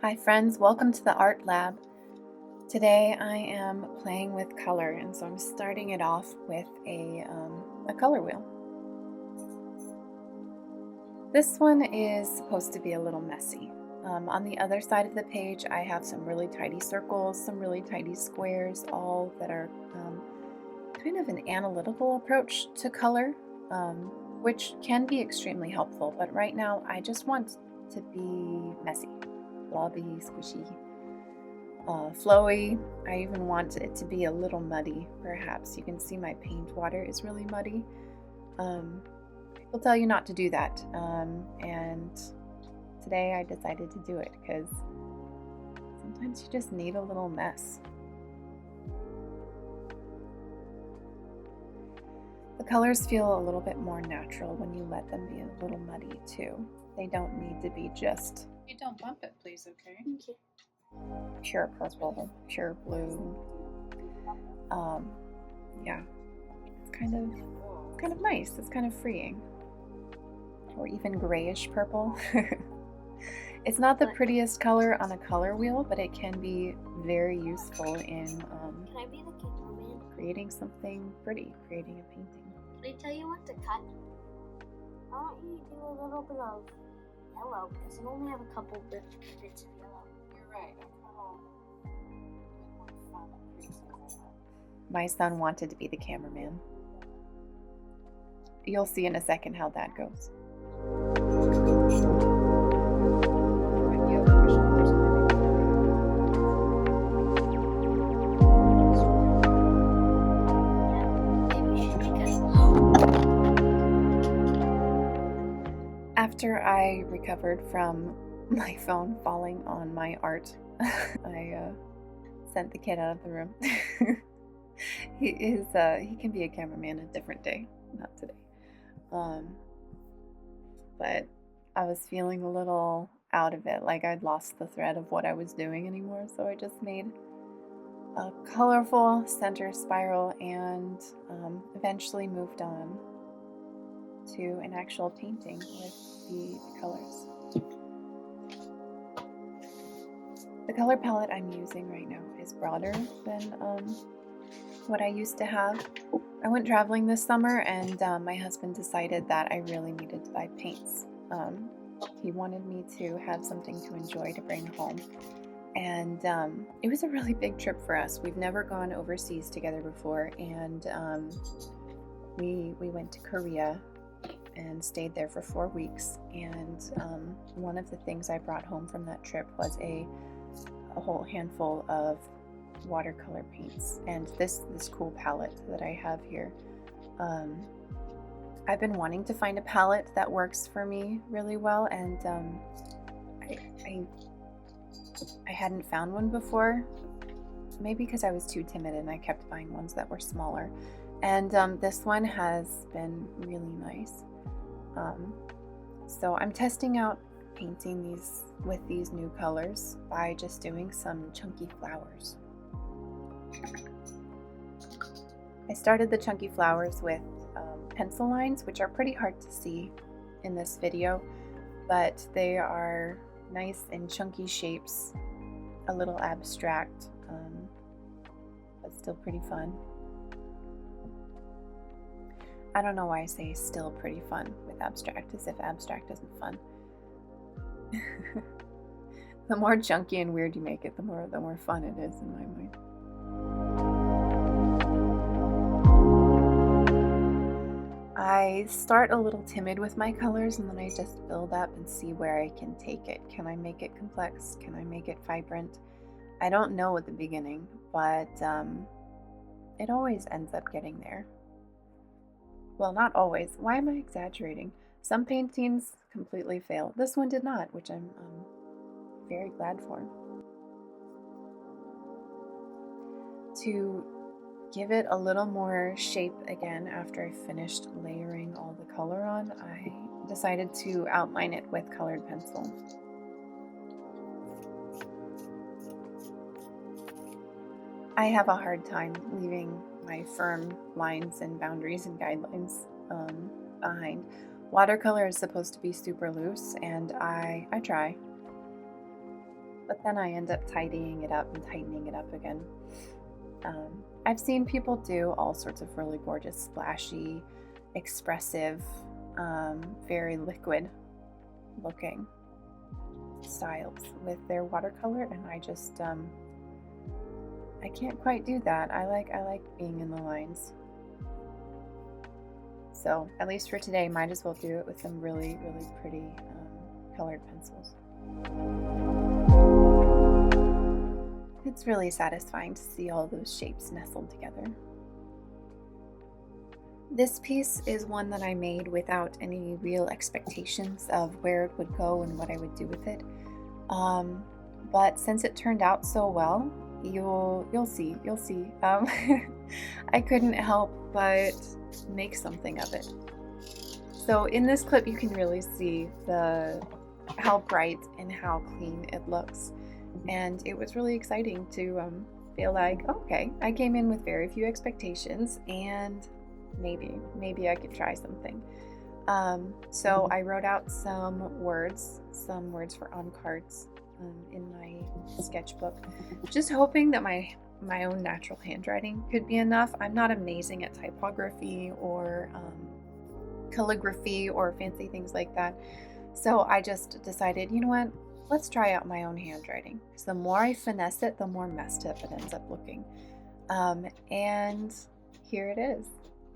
Hi friends, welcome to the Art Lab. Today I am playing with color, and so I'm starting it off with a color wheel. This one is supposed to be a little messy. On the other side of the page I have some really tidy circles, some really tidy squares, all that are kind of an analytical approach to color, which can be extremely helpful, but right now I just want to be messy, blobby, squishy. Flowy. I even want it to be a little muddy, perhaps. You can see my paint water is really muddy. People tell you not to do that, and today I decided to do it because sometimes you just need a little mess. The colors feel a little bit more natural when you let them be a little muddy too. They don't need to be just... You don't bump it, please, okay? Okay. Pure purple, pure blue. Yeah, it's kind of nice. It's kind of freeing. Or even grayish purple. It's not the prettiest color on a color wheel, but it can be very useful in Can I be the cameraman? creating something pretty, creating a painting. Can I tell you what to cut? Why don't you do a little bit of yellow, because you only have a couple bits of yellow. You're right. My son wanted to be the cameraman. You'll see in a second how that goes. After I recovered from my phone falling on my art, I sent the kid out of the room. He can be a cameraman a different day, not today. But I was feeling a little out of it, like I'd lost the thread of what I was doing anymore, so I just made a colorful center spiral and eventually moved on to an actual painting with the colors. The color palette I'm using right now is broader than what I used to have. I went traveling this summer, and my husband decided that I really needed to buy paints. He wanted me to have something to enjoy to bring home, and it was a really big trip for us. We've never gone overseas together before, and we went to Korea and stayed there for 4 weeks, and one of the things I brought home from that trip was a whole handful of watercolor paints and this cool palette that I have here. I've been wanting to find a palette that works for me really well, and I hadn't found one before, maybe because I was too timid and I kept buying ones that were smaller, and this one has been really nice. So I'm testing out painting these with these new colors by just doing some chunky flowers. I started the chunky flowers with pencil lines, which are pretty hard to see in this video, but they are nice and chunky shapes, a little abstract, but still pretty fun. I don't know why I say still pretty fun with abstract, as if abstract isn't fun. The more chunky and weird you make it, the more fun it is in my mind. I start a little timid with my colors, and then I just build up and see where I can take it. Can I make it complex? Can I make it vibrant? I don't know at the beginning, but it always ends up getting there. Well, not always. Why am I exaggerating? Some paintings completely fail. This one did not, which I'm very glad for. To give it a little more shape again after I finished layering all the color on, I decided to outline it with colored pencil. I have a hard time leaving my firm lines and boundaries and guidelines behind. Watercolor is supposed to be super loose, and I try. but then I end up tidying it up and tightening it up again. I've seen people do all sorts of really gorgeous, splashy, expressive, very liquid looking styles with their watercolor, and I just I can't quite do that. I like being in the lines. So at least for today, might as well do it with some really pretty colored pencils. It's really satisfying to see all those shapes nestled together. This piece is one that I made without any real expectations of where it would go and what I would do with it. But since it turned out so well, you'll see. I couldn't help but make something of it. So in this clip, you can really see how bright and how clean it looks. And it was really exciting to feel like, okay, I came in with very few expectations, and maybe I could try something. So I wrote out some words for on cards in my sketchbook, just hoping that my own natural handwriting could be enough. I'm not amazing at typography or calligraphy or fancy things like that. So I just decided, you know what? Let's try out my own handwriting. Because the more I finesse it, the more messed up it ends up looking. And here it is.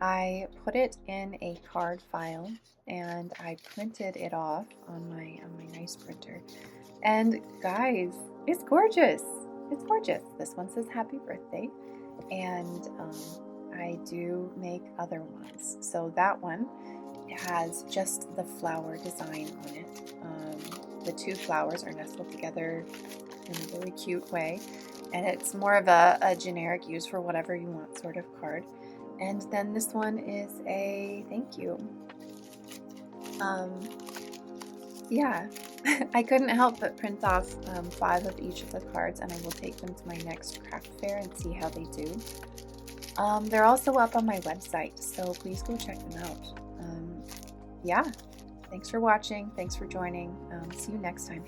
I put it in a card file and I printed it off on my nice printer. And guys, it's gorgeous. It's gorgeous. This one says happy birthday. And I do make other ones. So that one has just the flower design on it. The two flowers are nestled together in a really cute way, and it's more of a generic use for whatever you want sort of card. And then this one is a thank you. Yeah, I couldn't help but print off 5 of each of the cards, and I will take them to my next craft fair and see how they do. They're also up on my website, so please go check them out. Yeah, thanks for watching. Thanks for joining. See you next time.